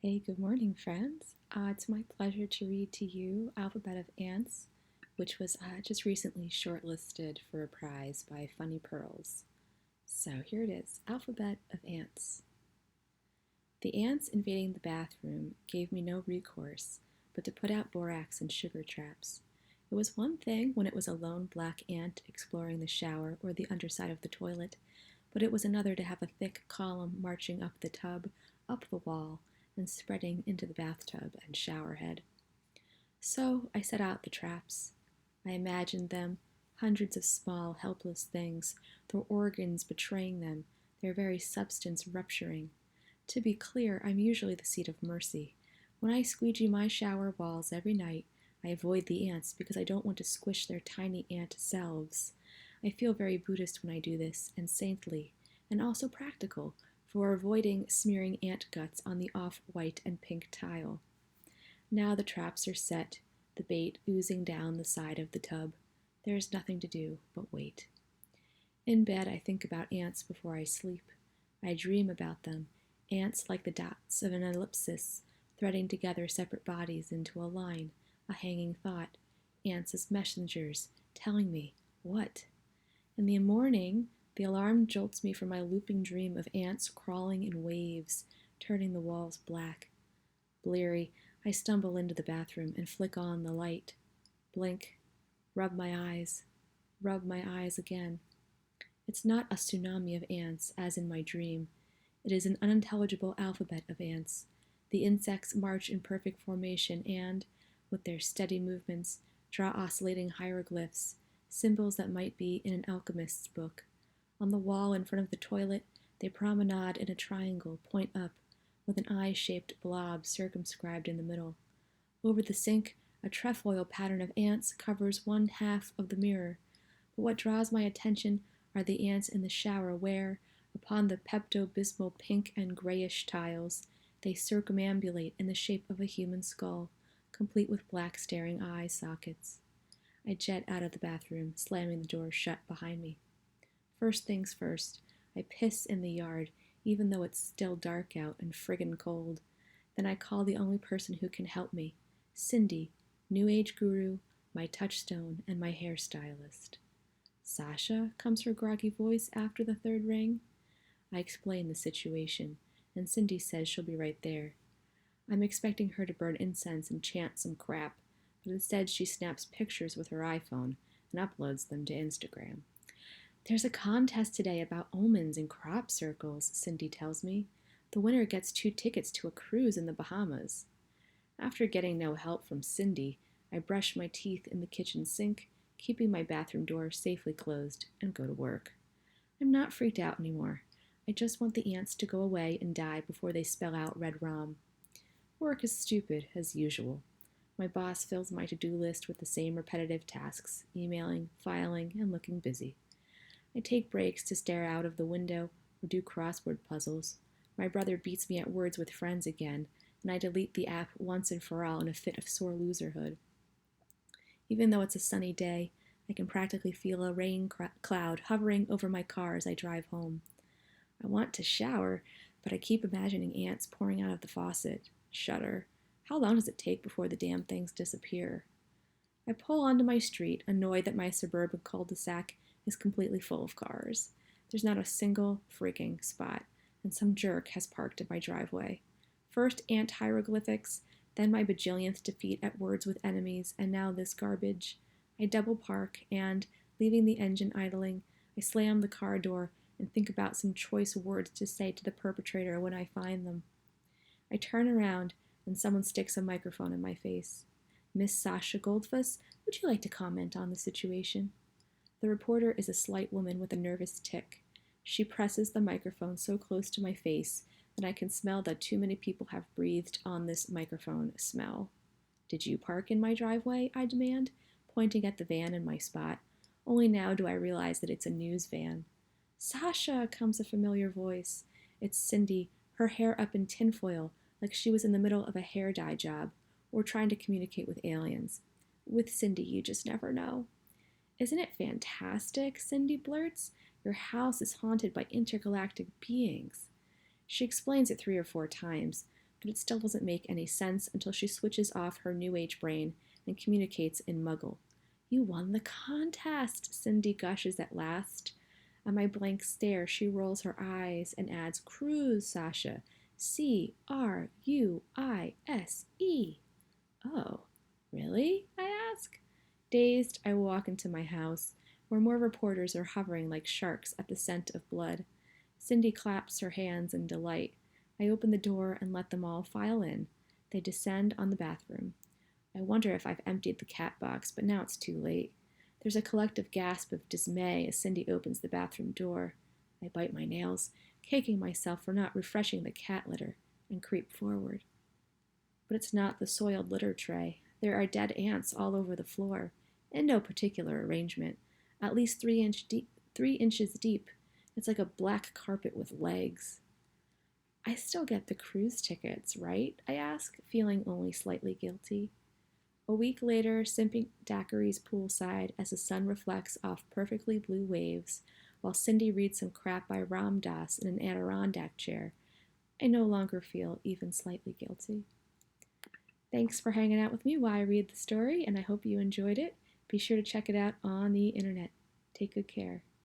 Hey, good morning, friends. It's my pleasure to read to you Alphabet of Ants, which was just recently shortlisted for a prize by Funny Pearls. So here it is Alphabet of Ants. The ants invading the bathroom gave me no recourse but to put out borax and sugar traps. It was one thing when it was a lone black ant exploring the shower or the underside of the toilet, but it was another to have a thick column marching up the tub, up the wall, and spreading into the bathtub and shower head. So I set out the traps. I imagined them, hundreds of small, helpless things, their organs betraying them, their very substance rupturing. To be clear, I'm usually the seat of mercy. When I squeegee my shower walls every night, I avoid the ants because I don't want to squish their tiny ant selves. I feel very Buddhist when I do this, and saintly, and also practical, for avoiding smearing ant guts on the off-white and pink tile. Now the traps are set, the bait oozing down the side of the tub. There is nothing to do but wait. In bed, I think about ants before I sleep. I dream about them, ants like the dots of an ellipsis, threading together separate bodies into a line, a hanging thought, ants as messengers, telling me what? In the morning, the alarm jolts me from my looping dream of ants crawling in waves, turning the walls black. Bleary, I stumble into the bathroom and flick on the light. Blink, rub my eyes again. It's not a tsunami of ants, as in my dream. It is an unintelligible alphabet of ants. The insects march in perfect formation and, with their steady movements, draw oscillating hieroglyphs, symbols that might be in an alchemist's book. On the wall in front of the toilet, they promenade in a triangle, point up, with an eye-shaped blob circumscribed in the middle. Over the sink, a trefoil pattern of ants covers one half of the mirror. But what draws my attention are the ants in the shower where, upon the Pepto-Bismol pink and grayish tiles, they circumambulate in the shape of a human skull, complete with black staring eye sockets. I jet out of the bathroom, slamming the door shut behind me. First things first, I piss in the yard, even though it's still dark out and friggin' cold. Then I call the only person who can help me, Cindy, New Age guru, my touchstone, and my hairstylist. Sasha, comes her groggy voice after the third ring. I explain the situation, and Cindy says she'll be right there. I'm expecting her to burn incense and chant some crap, but instead she snaps pictures with her iPhone and uploads them to Instagram. There's a contest today about omens and crop circles, Cindy tells me. The winner gets 2 tickets to a cruise in the Bahamas. After getting no help from Cindy, I brush my teeth in the kitchen sink, keeping my bathroom door safely closed, and go to work. I'm not freaked out anymore. I just want the ants to go away and die before they spell out red rum. Work is stupid, as usual. My boss fills my to-do list with the same repetitive tasks, emailing, filing, and looking busy. I take breaks to stare out of the window or do crossword puzzles. My brother beats me at words with friends again, and I delete the app once and for all in a fit of sore loserhood. Even though it's a sunny day, I can practically feel a rain cloud hovering over my car as I drive home. I want to shower, but I keep imagining ants pouring out of the faucet. Shudder. How long does it take before the damn things disappear? I pull onto my street, annoyed that my suburban cul-de-sac is completely full of cars. There's not a single freaking spot, and some jerk has parked in my driveway. First ant hieroglyphics, then my bajillionth defeat at words with enemies, and now this garbage. I double park, and, leaving the engine idling, I slam the car door and think about some choice words to say to the perpetrator when I find them. I turn around, and someone sticks a microphone in my face. Miss Sasha Goldfuss, would you like to comment on the situation? The reporter is a slight woman with a nervous tic. She presses the microphone so close to my face that I can smell that too many people have breathed on this microphone smell. Did you park in my driveway? I demand, pointing at the van in my spot. Only now do I realize that it's a news van. Sasha, comes a familiar voice. It's Cindy, her hair up in tinfoil, like she was in the middle of a hair dye job, or trying to communicate with aliens. With Cindy, you just never know. Isn't it fantastic? Cindy blurts. Your house is haunted by intergalactic beings. She explains it 3 or 4 times, but it still doesn't make any sense until she switches off her New Age brain and communicates in Muggle. You won the contest, Cindy gushes at last. On my blank stare, she rolls her eyes and adds, Cruise, Sasha. Cruise. Oh, really? I ask. Dazed, I walk into my house, where more reporters are hovering like sharks at the scent of blood. Cindy claps her hands in delight. I open the door and let them all file in. They descend on the bathroom. I wonder if I've emptied the cat box, but now it's too late. There's a collective gasp of dismay as Cindy opens the bathroom door. I bite my nails, kicking myself for not refreshing the cat litter, and creep forward. But it's not the soiled litter tray. There are dead ants all over the floor, in no particular arrangement, at least 3 inches deep. It's like a black carpet with legs. I still get the cruise tickets, right? I ask, feeling only slightly guilty. A week later, simping daiquiris poolside as the sun reflects off perfectly blue waves, while Cindy reads some crap by Ram Dass in an Adirondack chair, I no longer feel even slightly guilty. Thanks for hanging out with me while I read the story, and I hope you enjoyed it. Be sure to check it out on the internet. Take good care.